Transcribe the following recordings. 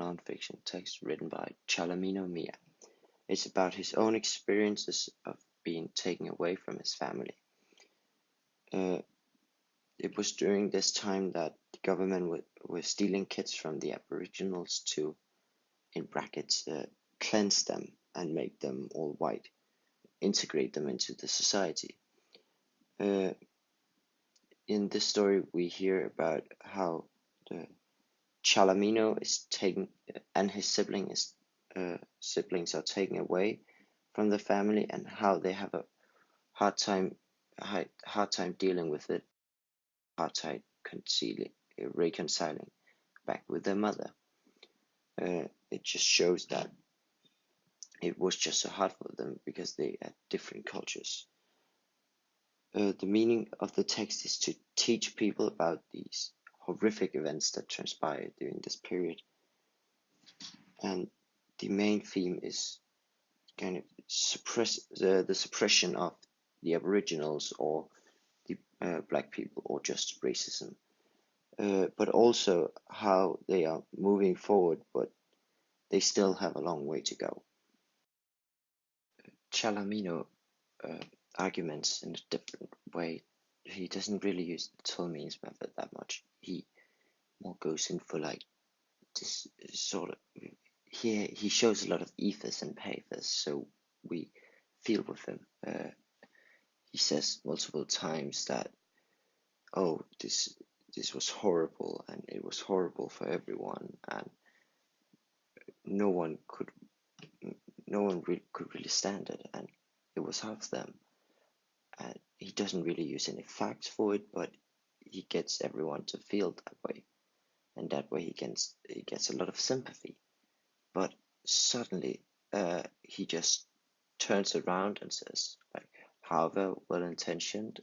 non-fiction text written by Chalamino Mia. It's about his own experiences of being taken away from his family. It was during this time that the government was stealing kids from the Aboriginals to, in brackets, cleanse them and make them all white, integrate them into the society. In this story, we hear about how the Chalamino is taken and his siblings are taken away from the family, and how they have a hard time dealing with it, hard time reconciling back with their mother. It just shows that it was just so hard for them because they had different cultures. The meaning of the text is to teach people about these horrific events that transpired during this period, and the main theme is kind of the suppression of the Aboriginals or the black people, or just racism, but also how they are moving forward, but they still have a long way to go. Chalamino arguments in a different way. He doesn't really use the Tolmenes method that much. He more goes in for like this sort of. He shows a lot of ethos and pathos, so we feel with him. He says multiple times that, oh, this was horrible, and it was horrible for everyone, and no one could really stand it, and it was hard for them. And he doesn't really use any facts for it, but he gets everyone to feel that way, and that way he gets a lot of sympathy. But suddenly, he just turns around and says, like, however well-intentioned,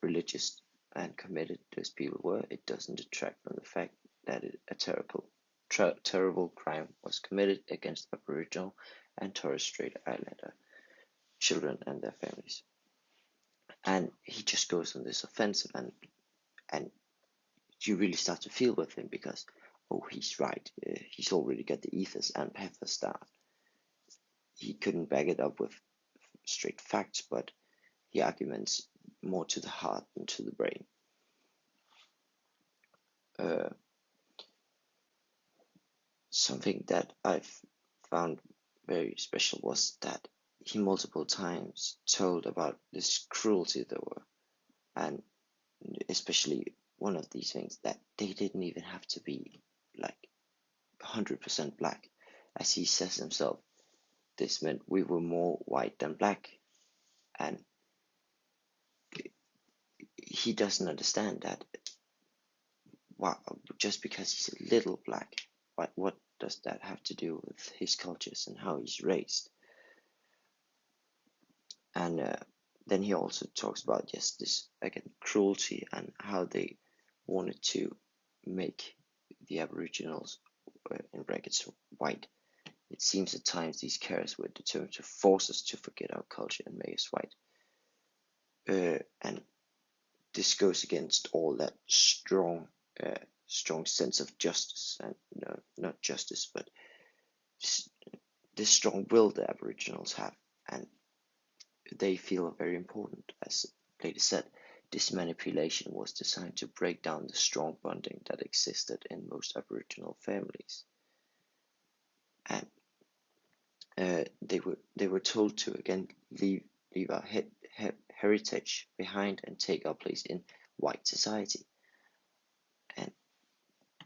religious, and committed those people were, it doesn't detract from the fact that a terrible crime was committed against Aboriginal and Torres Strait Islander children and their families. And he just goes on this offensive, and you really start to feel with him because, oh, he's right. He's already got the ethos and pathos down. He couldn't back it up with straight facts, but he arguments more to the heart than to the brain. Something that I've found very special was that he multiple times told about this cruelty there were, and especially one of these things, that they didn't even have to be like 100% black. As he says himself, this meant we were more white than black, and he doesn't understand that. Wow, just because he's a little black, what does that have to do with his cultures and how he's raised? And then he also talks about just this, again, cruelty, and how they wanted to make the Aboriginals, in brackets, white. It seems at times these carers were determined to force us to forget our culture and make us white. And this goes against all that strong sense of justice, and not justice, but this strong will the Aboriginals have, and they feel very important. As later said, this manipulation was designed to break down the strong bonding that existed in most Aboriginal families, and they were told to again leave our heritage behind and take our place in white society, and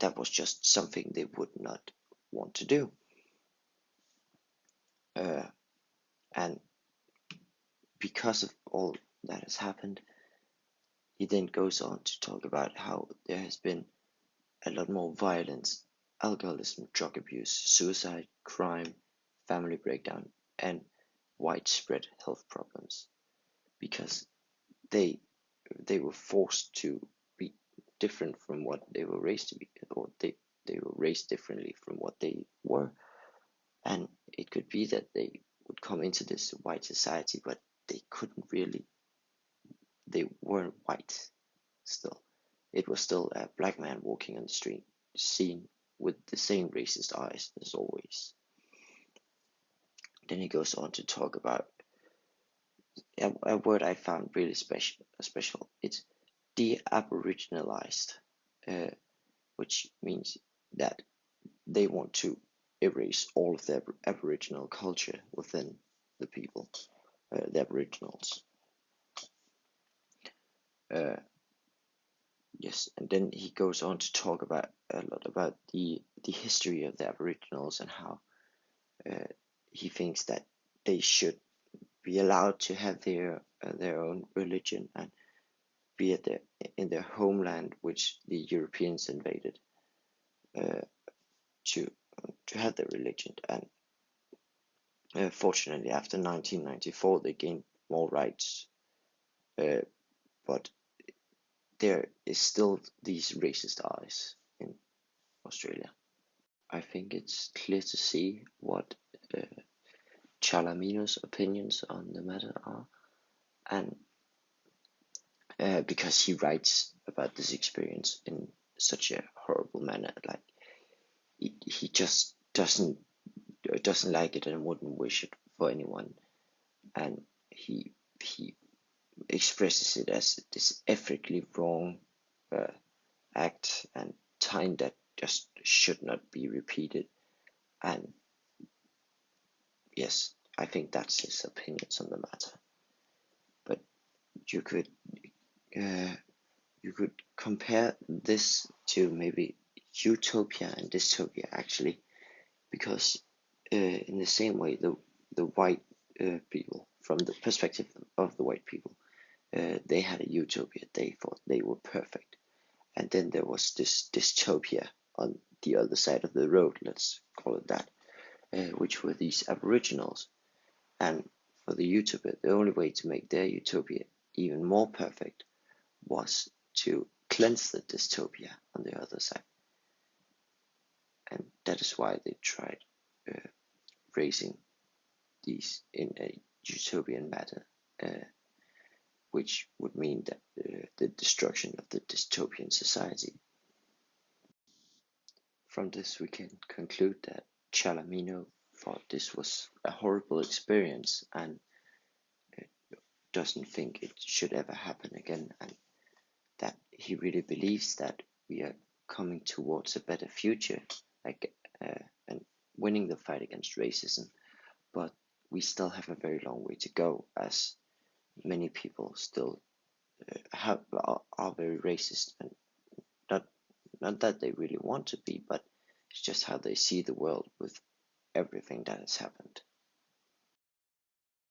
that was just something they would not want to do. And because of all that has happened, he then goes on to talk about how there has been a lot more violence, alcoholism, drug abuse, suicide, crime, family breakdown, and widespread health problems, because they were forced to be different from what they were raised to be, or they were raised differently from what they were. And it could be that they would come into this white society, but they couldn't really, they weren't white still. It was still a black man walking on the street, seen with the same racist eyes as always. Then he goes on to talk about a word I found really special. It's de-aboriginalized, which means that they want to erase all of the Aboriginal culture within the people, the Aboriginals. Yes, and then he goes on to talk about a lot about the history of the Aboriginals and how he thinks that they should be allowed to have their own religion and be at in their homeland, which the Europeans invaded, to have their religion. And fortunately, after 1994, they gained more rights, but there is still these racist eyes in Australia. I think it's clear to see what Chalamino's opinions on the matter are, and because he writes about this experience in such a horrible manner, like he just doesn't like it and wouldn't wish it for anyone, and he expresses it as this ethically wrong act and time that just should not be repeated. And yes, I think that's his opinions on the matter. But you could compare this to maybe utopia and dystopia, actually, because in the same way, the white people, from the perspective of the white people, they had a utopia. They thought they were perfect, and then there was this dystopia on the other side of the road, let's call it that, which were these Aboriginals. And for the utopia, the only way to make their utopia even more perfect was to cleanse the dystopia on the other side. And that is why they tried raising these in a utopian manner, which would mean that the destruction of the dystopian society. From this, we can conclude that Chalamino thought this was a horrible experience and doesn't think it should ever happen again, and that he really believes that we are coming towards a better future, like and winning the fight against racism, but we still have a very long way to go, as many people still are very racist, and not that they really want to be, but it's just how they see the world with everything that has happened.